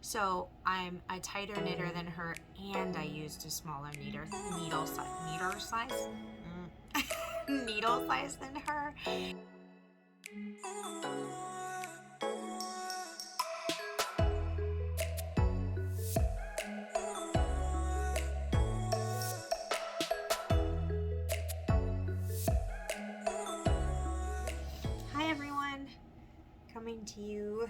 So I'm a tighter knitter than her, and I used a smaller needle size needle size than her. Hi everyone, coming to you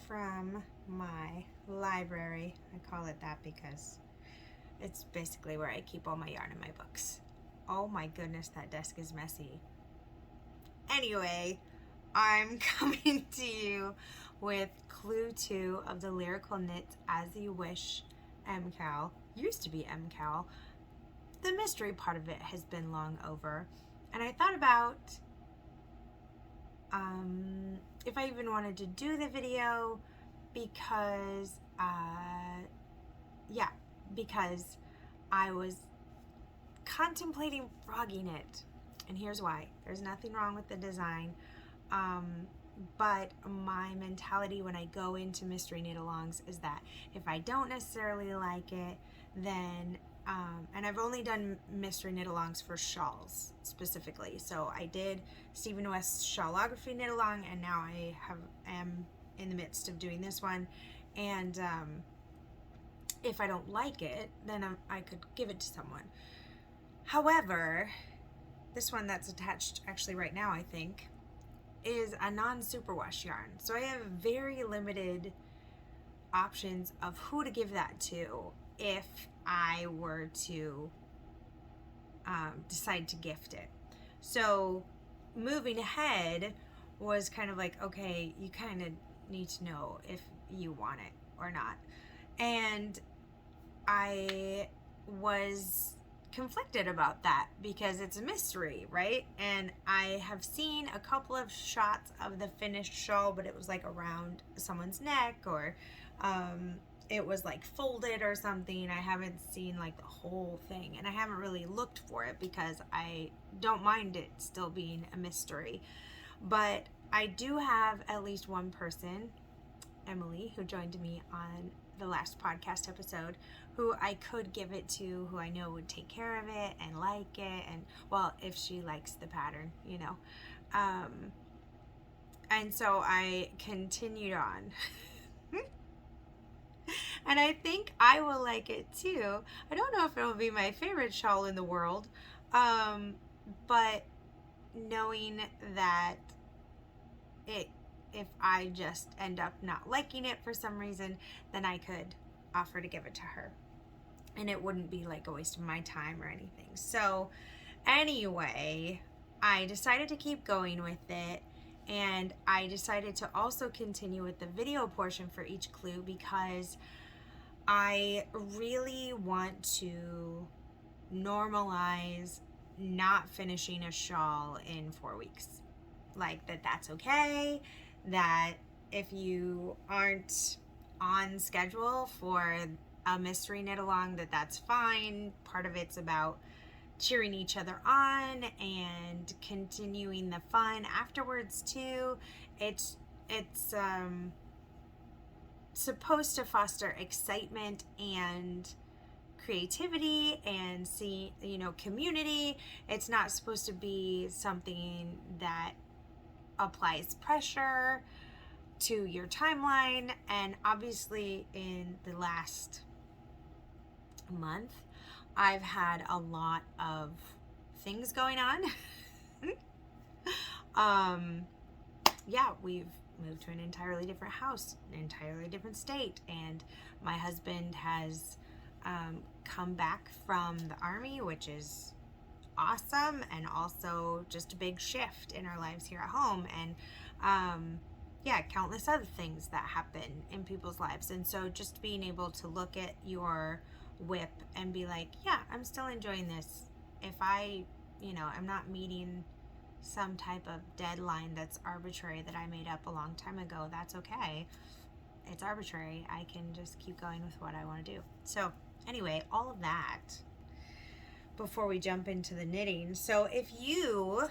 from my library. I call it that because it's basically where I keep all my yarn and my books. Oh my goodness, that desk is messy. Anyway, I'm coming to you with Clue 2 of the Lyrical Knits As You Wish MKAL. Used to be MKAL. The mystery part of it has been long over. And I thought about if I even wanted to do the video because I was contemplating frogging it, and here's why. There's nothing wrong with the design, but my mentality when I go into mystery knit-alongs is that if I don't necessarily like it, then and I've only done mystery knit-alongs for shawls specifically. So I did Stephen West's Shawlography knit-along, and now I am in the midst of doing this one. And if I don't like it, then I could give it to someone. However, this one that's attached actually right now, I think, is a non-superwash yarn. So I have very limited options of who to give that to if I were to decide to gift it. So moving ahead was kind of like, okay, you kind of need to know if you want it or not. And I was conflicted about that because it's a mystery, right? And I have seen a couple of shots of the finished shawl, but it was like around someone's neck, or it was like folded or something. I haven't seen like the whole thing, and I haven't really looked for it because I don't mind it still being a mystery. But I do have at least one person, Emily, who joined me on the last podcast episode, who I could give it to, who I know would take care of it and like it, and well, if she likes the pattern, you know. And so I continued on. And I think I will like it too. I don't know if it will be my favorite shawl in the world, but knowing that if I just end up not liking it for some reason, then I could offer to give it to her, and it wouldn't be like a waste of my time or anything. So anyway, I decided to keep going with it, and I decided to also continue with the video portion for each clue because I really want to normalize not finishing a shawl in 4 weeks. Like that's okay, that if you aren't on schedule for a mystery knit along, that's fine. Part of it's about cheering each other on and continuing the fun afterwards too. It's supposed to foster excitement and creativity and community. It's not supposed to be something that applies pressure to your timeline. And obviously in the last month I've had a lot of things going on. Yeah, we've moved to an entirely different house, an entirely different state, and my husband has come back from the Army, which is awesome, and also just a big shift in our lives here at home, and yeah, countless other things that happen in people's lives. And so just being able to look at your WIP and be like, yeah, I'm still enjoying this. If I'm not meeting some type of deadline that's arbitrary that I made up a long time ago, that's okay. It's arbitrary. I can just keep going with what I want to do. So anyway, all of that before we jump into the knitting. So if you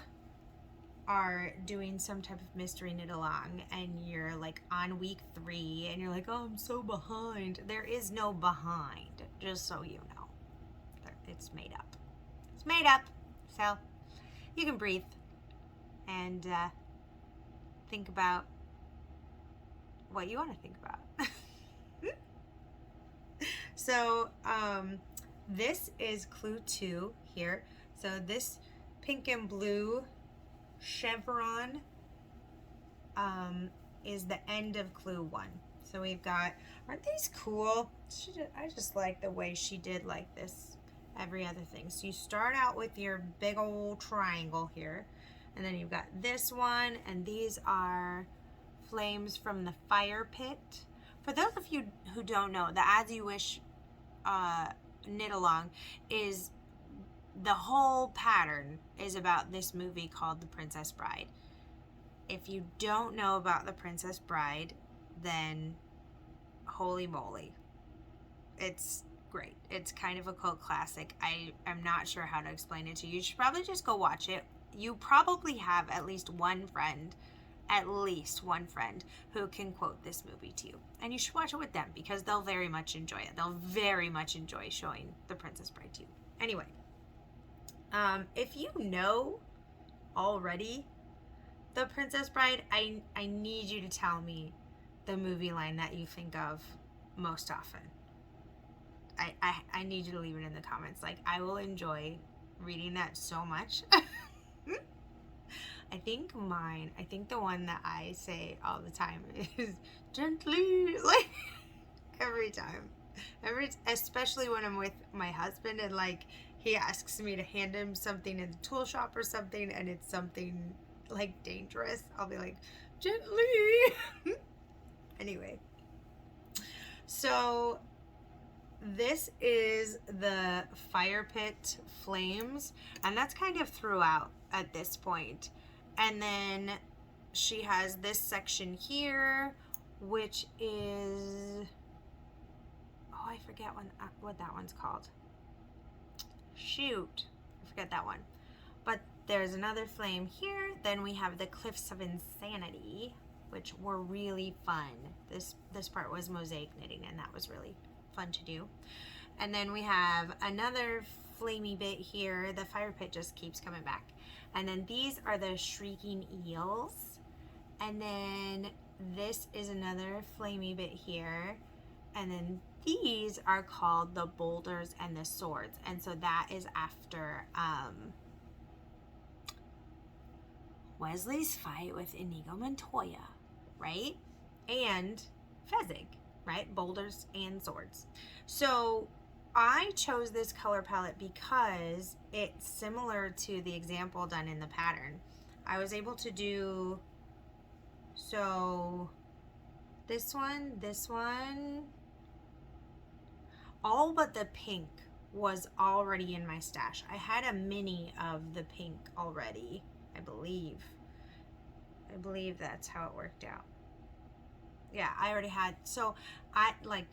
are doing some type of mystery knit along and you're like on week 3 and you're like, oh, I'm so behind. There is no behind, just so you know. It's made up. It's made up. So you can breathe and think about what you want to think about. So this is clue 2 here. So this pink and blue chevron is the end of clue 1. So we've got, aren't these cool? I just like the way she did like this every other thing. So you start out with your big old triangle here, and then you've got this one, and these are flames from the fire pit. For those of you who don't know, the As You Wish knit along is, the whole pattern is about this movie called The Princess Bride. If you don't know about The Princess Bride, then holy moly, it's great. It's kind of a cult classic. I'm not sure how to explain it to you. You should probably just go watch it. You probably have at least one friend who can quote this movie to you. And you should watch it with them because they'll very much enjoy it. They'll very much enjoy showing The Princess Bride to you. Anyway, if you know already The Princess Bride, I need you to tell me the movie line that you think of most often. I need you to leave it in the comments. Like, I will enjoy reading that so much. I think the one that I say all the time is gently, like every time. Especially when I'm with my husband and like he asks me to hand him something in the tool shop or something and it's something like dangerous, I'll be like, gently. Anyway, so this is the fire pit flames, and that's kind of throughout at this point. And then she has this section here, which is, oh, I forget what that one's called. Shoot, I forget that one. But there's another flame here. Then we have the Cliffs of Insanity, which were really fun. This part was mosaic knitting, and that was really fun to do. And then we have another flamey bit here. The fire pit just keeps coming back. And then these are the shrieking eels. And then this is another flamey bit here. And then these are called the boulders and the swords. And so that is after Wesley's fight with Inigo Montoya, right? And Fezzik, right? Boulders and swords. So I chose this color palette because it's similar to the example done in the pattern. I was able to do, so this one, all but the pink was already in my stash. I had a mini of the pink already, I believe. I believe that's how it worked out. Yeah, I already had, so I like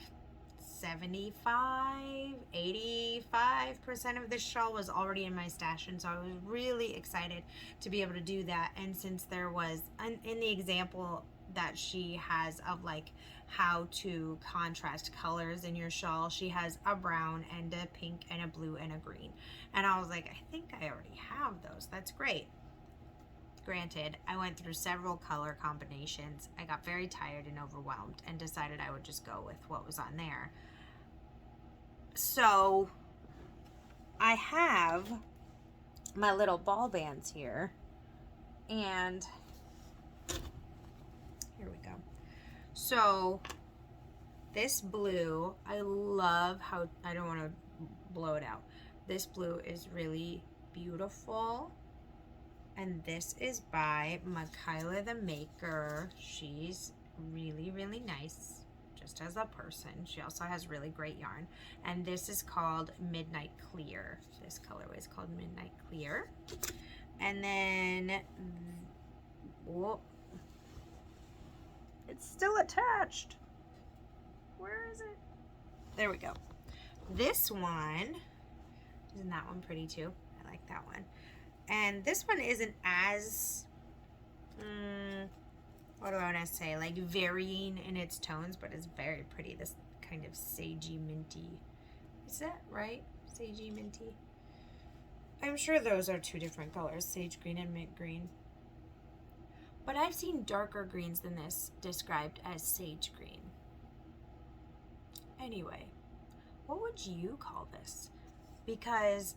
75, 85% of this shawl was already in my stash, and so I was really excited to be able to do that. And since there was, in the example that she has of like how to contrast colors in your shawl, she has a brown and a pink and a blue and a green. And I was like, I think I already have those. That's great. Granted, I went through several color combinations. I got very tired and overwhelmed and decided I would just go with what was on there. So I have my little ball bands here, and here we go. So this blue, I love how, I don't want to blow it out. This blue is really beautiful. And this is by Michaela the Maker. She's really, really nice, just as a person. She also has really great yarn. And this is called Midnight Clear. This colorway is called Midnight Clear. And then, whoa, it's still attached. Where is it? There we go. This one, isn't that one pretty too? I like that one. And this one isn't as what do I want to say? Like varying in its tones, but it's very pretty. This kind of sagey minty. Is that right? Sagey minty. I'm sure those are two different colors, sage green and mint green. But I've seen darker greens than this described as sage green. Anyway, what would you call this? Because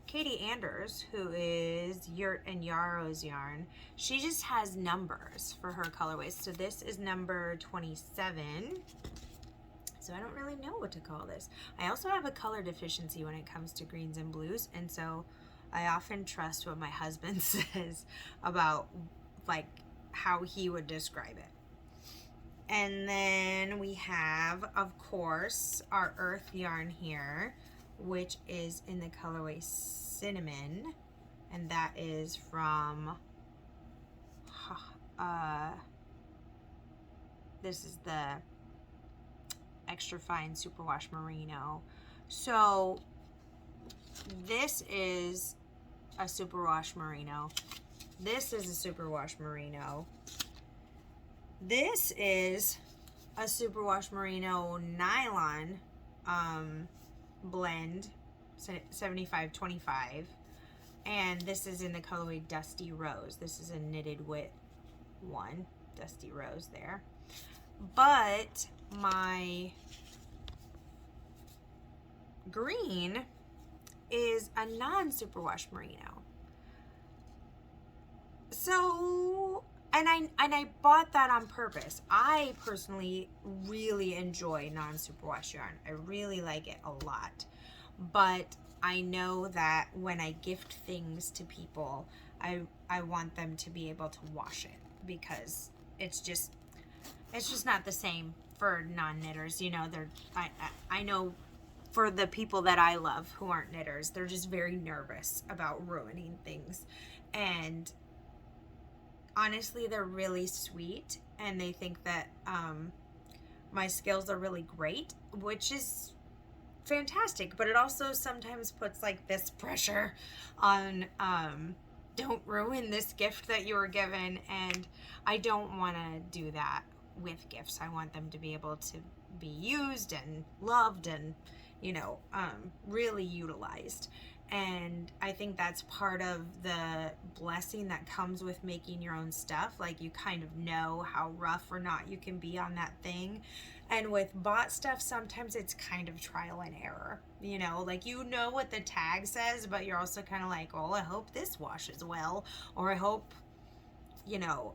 Katie Anders, who is Yurt and Yarrow's yarn, she just has numbers for her colorways. So this is number 27. So I don't really know what to call this. I also have a color deficiency when it comes to greens and blues, and so I often trust what my husband says about like how he would describe it. And then we have, of course, our earth yarn here, which is in the colorway Cinnamon, and that is from this is the extra fine superwash merino. So this is a superwash merino. This is a superwash merino. This is a superwash merino nylon blend, 75-25, and this is in the colorway Dusty Rose. This is a knitted wit one, Dusty Rose there. But my green is a non-superwash merino. So, and I bought that on purpose. I personally really enjoy non-superwash yarn. I really like it a lot. But I know that when I gift things to people, I want them to be able to wash it, because it's just not the same for non-knitters. You know, I know for the people that I love who aren't knitters, they're just very nervous about ruining things. And honestly, they're really sweet, and they think that my skills are really great, which is fantastic, but it also sometimes puts like this pressure on don't ruin this gift that you were given, and I don't want to do that with gifts. I want them to be able to be used and loved and, you know, really utilized. And I think that's part of the blessing that comes with making your own stuff. Like, you kind of know how rough or not you can be on that thing. And with bought stuff, sometimes it's kind of trial and error. You know, like, you know what the tag says, but you're also kind of like, oh, I hope this washes well, or I hope, you know,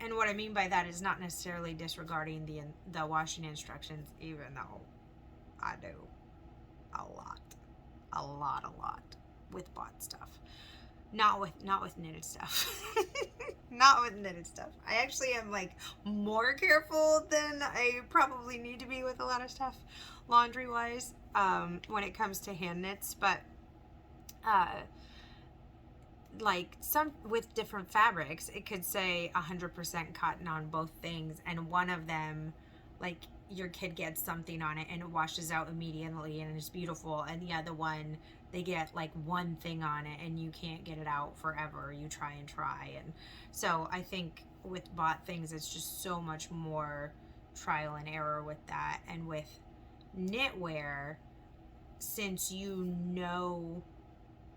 and what I mean by that is not necessarily disregarding the washing instructions, even though I do a lot with bought stuff. Not with knitted stuff. Not with knitted stuff. I actually am like more careful than I probably need to be with a lot of stuff, laundry wise, when it comes to hand knits. But like some with different fabrics, it could say 100% cotton on both things, and one of them, like, your kid gets something on it and it washes out immediately and it's beautiful, and the other one, they get like one thing on it and you can't get it out forever. You try and try. And so I think with bought things, it's just so much more trial and error with that. And with knitwear, since you know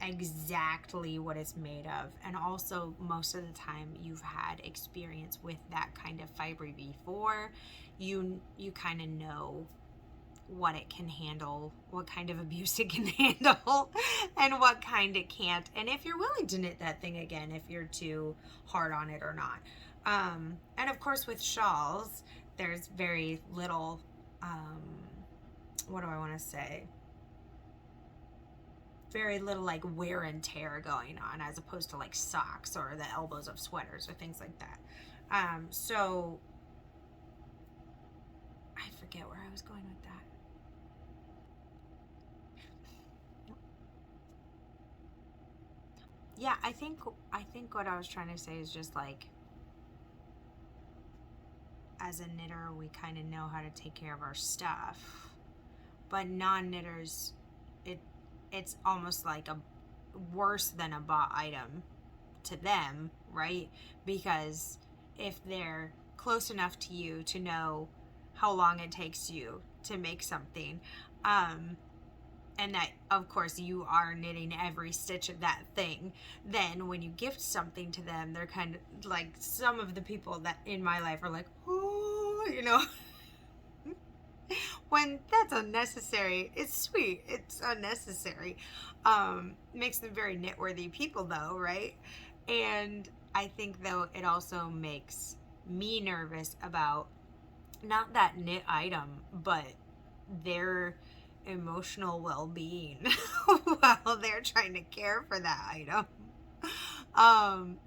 exactly what it's made of, and also most of the time you've had experience with that kind of fiber before, you kind of know what it can handle, what kind of abuse it can handle, and what kind it can't, and if you're willing to knit that thing again, if you're too hard on it or not. And of course with shawls, there's very little what do I want to say, very little like wear and tear going on, as opposed to like socks or the elbows of sweaters or things like that. So I forget where I was going with that. Yeah, I think what I was trying to say is just like, as a knitter, we kind of know how to take care of our stuff, but non-knitters, it's almost like worse than a bought item to them, right? Because if they're close enough to you to know how long it takes you to make something, and that of course you are knitting every stitch of that thing, then when you gift something to them, they're kind of like, some of the people that in my life are like, oh, you know, when that's unnecessary. It's sweet, it's unnecessary. Makes them very knit-worthy people though, right? And I think though it also makes me nervous about not that knit item, but their emotional well-being while they're trying to care for that item.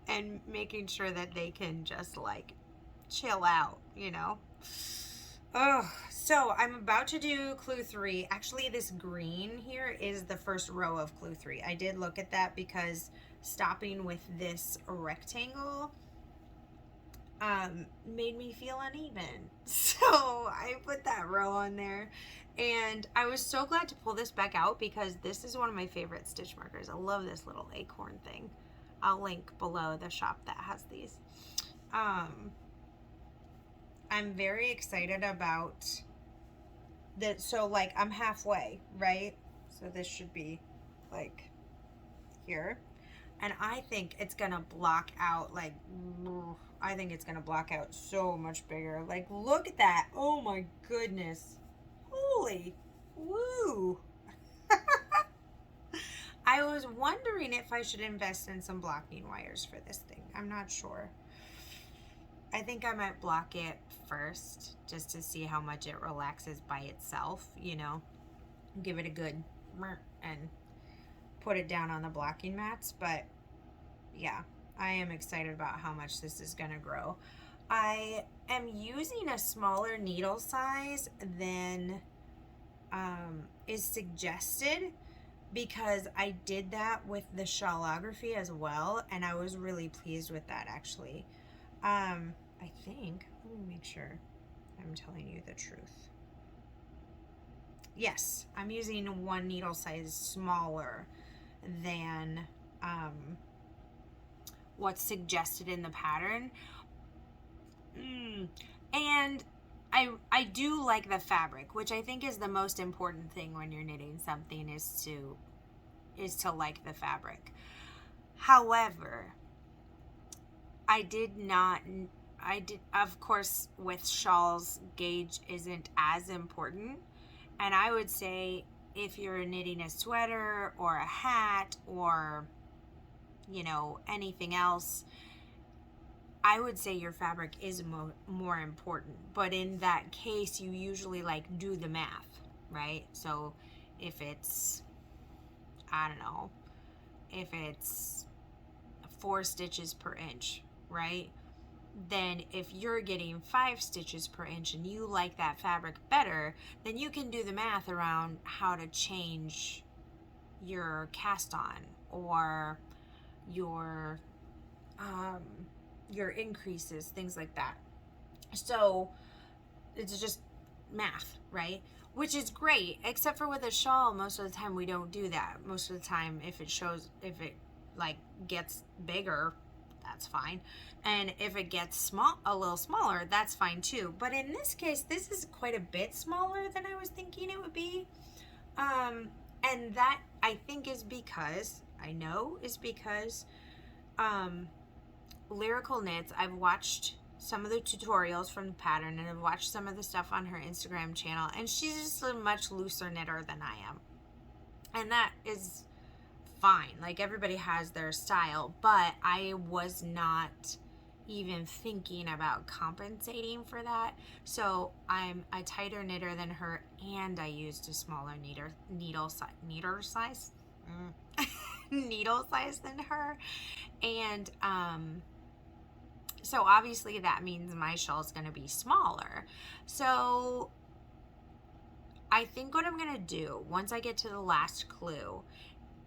And making sure that they can just like chill out, you know? Oh, so I'm about to do clue 3. Actually, this green here is the first row of clue 3. I did look at that because stopping with this rectangle made me feel uneven. So I put that row on there, and I was so glad to pull this back out because this is one of my favorite stitch markers. I love this little acorn thing. I'll link below the shop that has these. I'm very excited about that. So like I'm halfway, right? So this should be like here. And I think it's gonna block out, like, I think it's gonna block out so much bigger. Like, look at that. Oh my goodness. Holy woo. I was wondering if I should invest in some blocking wires for this thing. I'm not sure. I think I might block it first just to see how much it relaxes by itself, you know. Give it a good and put it down on the blocking mats. But yeah, I am excited about how much this is going to grow. I am using a smaller needle size than is suggested because I did that with the shawlography as well, and I was really pleased with that actually. I think, let me make sure I'm telling you the truth. Yes, I'm using one needle size smaller than what's suggested in the pattern. And I do like the fabric, which I think is the most important thing when you're knitting something, is to like the fabric. However, of course, with shawls, gauge isn't as important. And I would say if you're knitting a sweater or a hat or, you know, anything else, I would say your fabric is more important. But in that case, you usually like do the math, right? So if it's, I don't know, if it's 4 stitches per inch, right? Then if you're getting 5 stitches per inch and you like that fabric better, then you can do the math around how to change your cast on or your increases, things like that. So it's just math, right? Which is great, except for with a shawl, most of the time we don't do that. Most of the time, if it like gets bigger, that's fine. And if it gets a little smaller, that's fine too. But in this case, this is quite a bit smaller than I was thinking it would be. And that I think is because, Lyrical Knits, I've watched some of the tutorials from the pattern and I've watched some of the stuff on her Instagram channel, and she's just a much looser knitter than I am. And that is fine. Like, everybody has their style, but I was not even thinking about compensating for that. So I'm a tighter knitter than her, and I used a smaller needle size than her. And so obviously that means my shawl is going to be smaller. So I think what I'm going to do once I get to the last clue,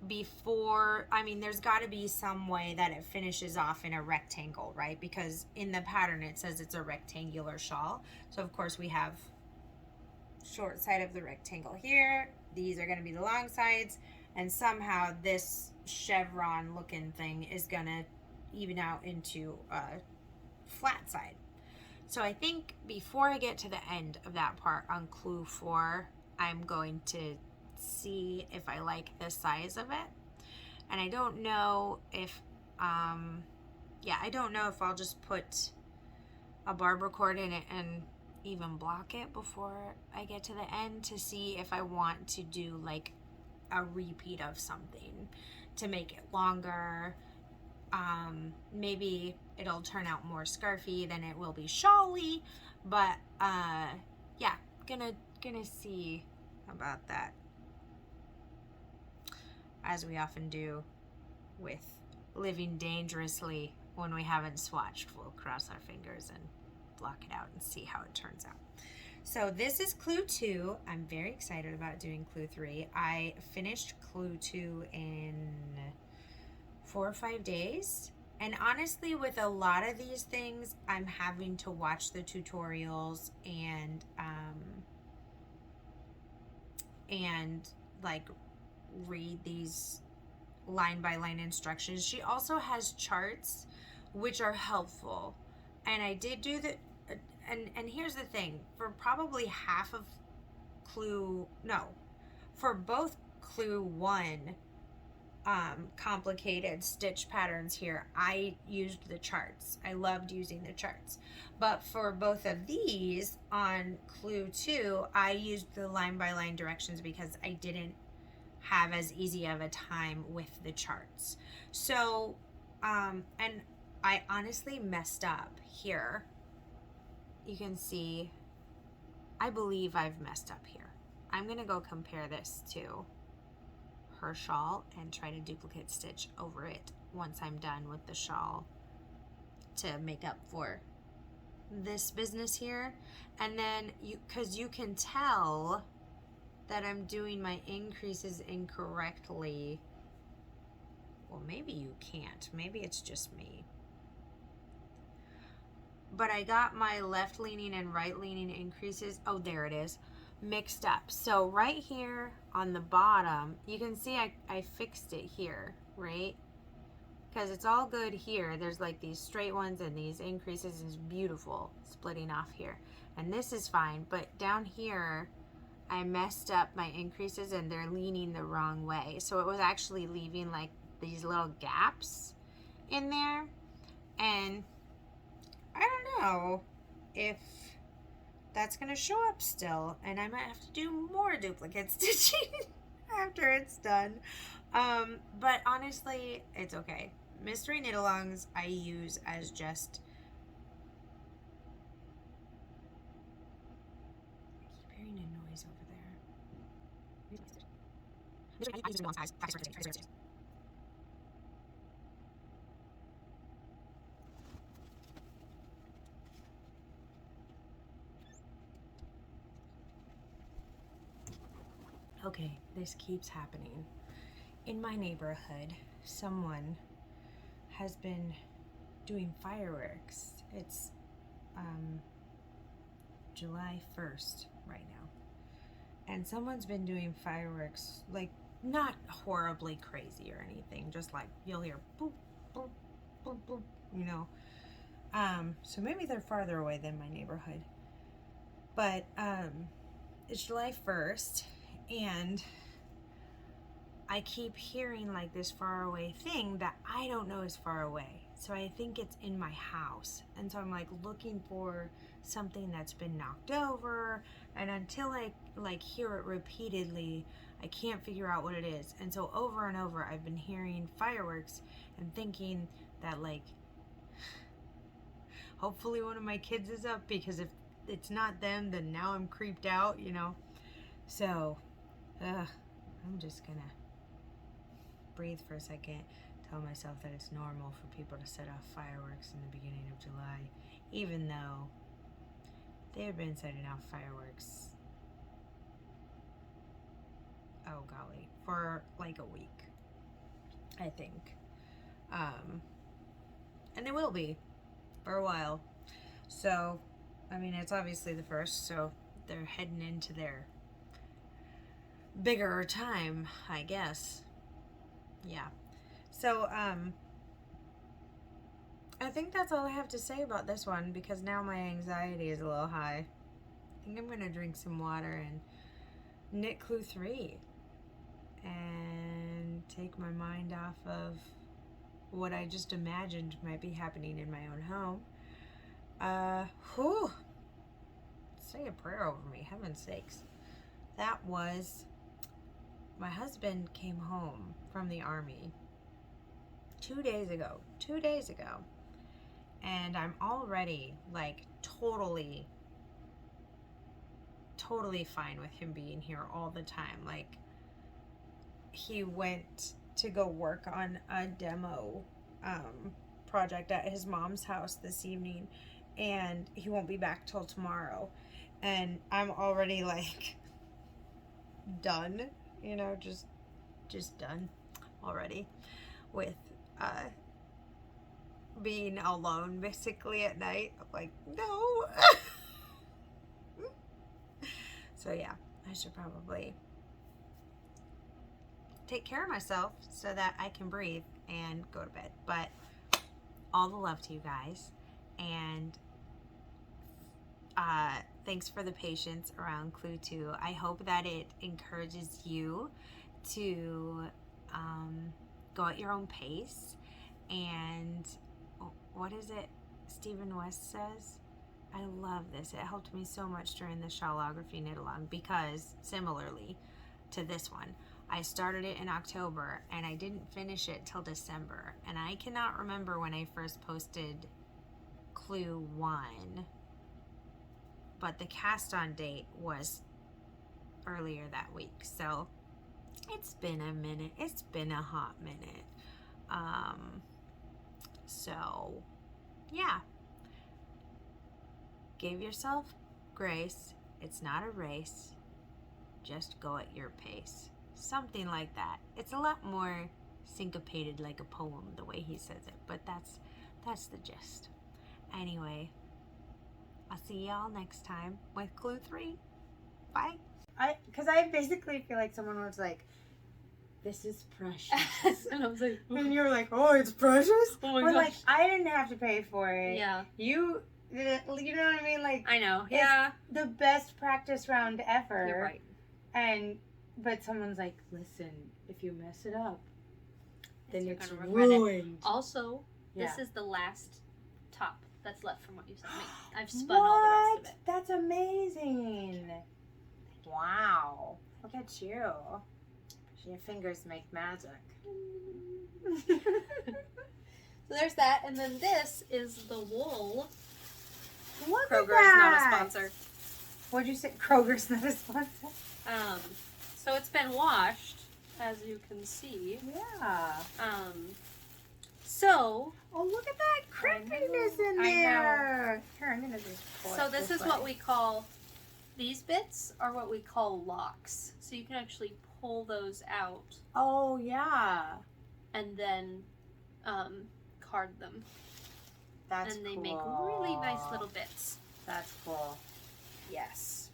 there's got to be some way that it finishes off in a rectangle, right? Because in the pattern it says it's a rectangular shawl. So of course we have short side of the rectangle here. These are going to be the long sides, and somehow this chevron looking thing is gonna even out into a flat side. So I think before I get to the end of that part on clue 4, I'm going to see if I like the size of it. And I don't know if, I don't know if I'll just put a barber cord in it and even block it before I get to the end to see if I want to do like a repeat of something to make it longer. Maybe it'll turn out more scarfy than it will be shawly, but yeah, gonna see about that, as we often do with living dangerously when we haven't swatched. We'll cross our fingers and block it out and see how it turns out. So this is clue 2. I'm very excited about doing clue 3. I finished clue 2 in 4 or 5 days. And honestly, with a lot of these things, I'm having to watch the tutorials and like read these line by line instructions. She also has charts which are helpful. And I did do the and here's the thing, for probably half of for both clue 1 complicated stitch patterns here, I used the charts. I loved using the charts. But for both of these on clue 2, I used the line by line directions because I didn't have as easy of a time with the charts. So, and I honestly messed up here. You can see, I believe I've messed up here. I'm gonna go compare this to her shawl and try to duplicate stitch over it once I'm done with the shawl to make up for this business here. And then because you can tell that I'm doing my increases incorrectly. Well, maybe you can't. Maybe it's just me. But I got my left leaning and right leaning increases, oh, there it is, mixed up. So right here on the bottom, you can see I fixed it here, right? Because it's all good here. There's like these straight ones and these increases is beautiful splitting off here. And this is fine, but down here, I messed up my increases and they're leaning the wrong way. So it was actually leaving like these little gaps in there. And I don't know if that's gonna show up still, and I might have to do more duplicate stitching after it's done. But honestly, it's okay. Mystery knit-alongs I use as just, I keep hearing a noise over there. Okay, this keeps happening. In my neighborhood, someone has been doing fireworks. It's July 1st right now. And someone's been doing fireworks, like not horribly crazy or anything, just like you'll hear boop, boop, boop, boop, you know. So maybe they're farther away than my neighborhood. But it's July 1st, and I keep hearing like this far away thing that I don't know is far away. So I think it's in my house. And so I'm like looking for something that's been knocked over, and until I like hear it repeatedly, I can't figure out what it is. And so over and over I've been hearing fireworks and thinking that like hopefully one of my kids is up, because if it's not them, then now I'm creeped out, you know. So I'm just gonna breathe for a second, tell myself that it's normal for people to set off fireworks in the beginning of July, even though they've been setting off fireworks, oh golly, for like a week, I think. And they will be for a while. So, I mean, it's obviously the 1st, so they're heading into their bigger time, I guess. Yeah. So, I think that's all I have to say about this one because now my anxiety is a little high. I think I'm going to drink some water and knit clue 3 and take my mind off of what I just imagined might be happening in my own home. Say a prayer over me, heaven's sakes. That was, my husband came home from the army 2 days ago. And I'm already like totally fine with him being here all the time. Like, he went to go work on a demo project at his mom's house this evening, and he won't be back till tomorrow. And I'm already like done, you know, just done already with being alone basically at night. I'm like, no. So yeah, I should probably take care of myself so that I can breathe and go to bed. But all the love to you guys, and thanks for the patience around Clue 2. I hope that it encourages you to go at your own pace. And what is it Stephen West says? I love this. It helped me so much during the shawlography knit along, because similarly to this one, I started it in October and I didn't finish it till December. And I cannot remember when I first posted Clue 1, but the cast on date was earlier that week. So it's been a minute. It's been a hot minute. So yeah. Give yourself grace. It's not a race. Just go at your pace. Something like that. It's a lot more syncopated, like a poem, the way he says it, but that's the gist. Anyway, I'll see y'all next time with Clue 3. Bye. Because I basically feel like someone was like, this is precious. And I was like, and you were like, oh, it's precious? Oh my gosh. gosh. Like, I didn't have to pay for it. Yeah. You know what I mean? Like, I know. Yeah. It's the best practice round ever. You're right. But someone's like, listen, if you mess it up, then it's ruined. ruined. Also, Yeah. this is the last top that's left from what you sent me. I've spun all the rest of it. That's amazing. Wow. Look at you. Your fingers make magic. So there's that, and then this is the wool. Look Kroger's at that. not a sponsor. What'd you say? Kroger's not a sponsor? So it's been washed, as you can see. Yeah. So. Oh, look at that crimpiness in there. Here, I'm gonna just pull So it this is way. what we call, these bits are what we call locks. So you can actually pull those out. Oh, yeah. And then card them. That's and they cool. make really nice little bits. That's cool. Yes.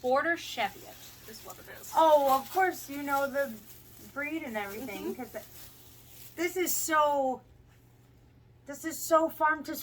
Border Cheviot is what it is. Oh, of course you know the breed and everything, because this is so farm to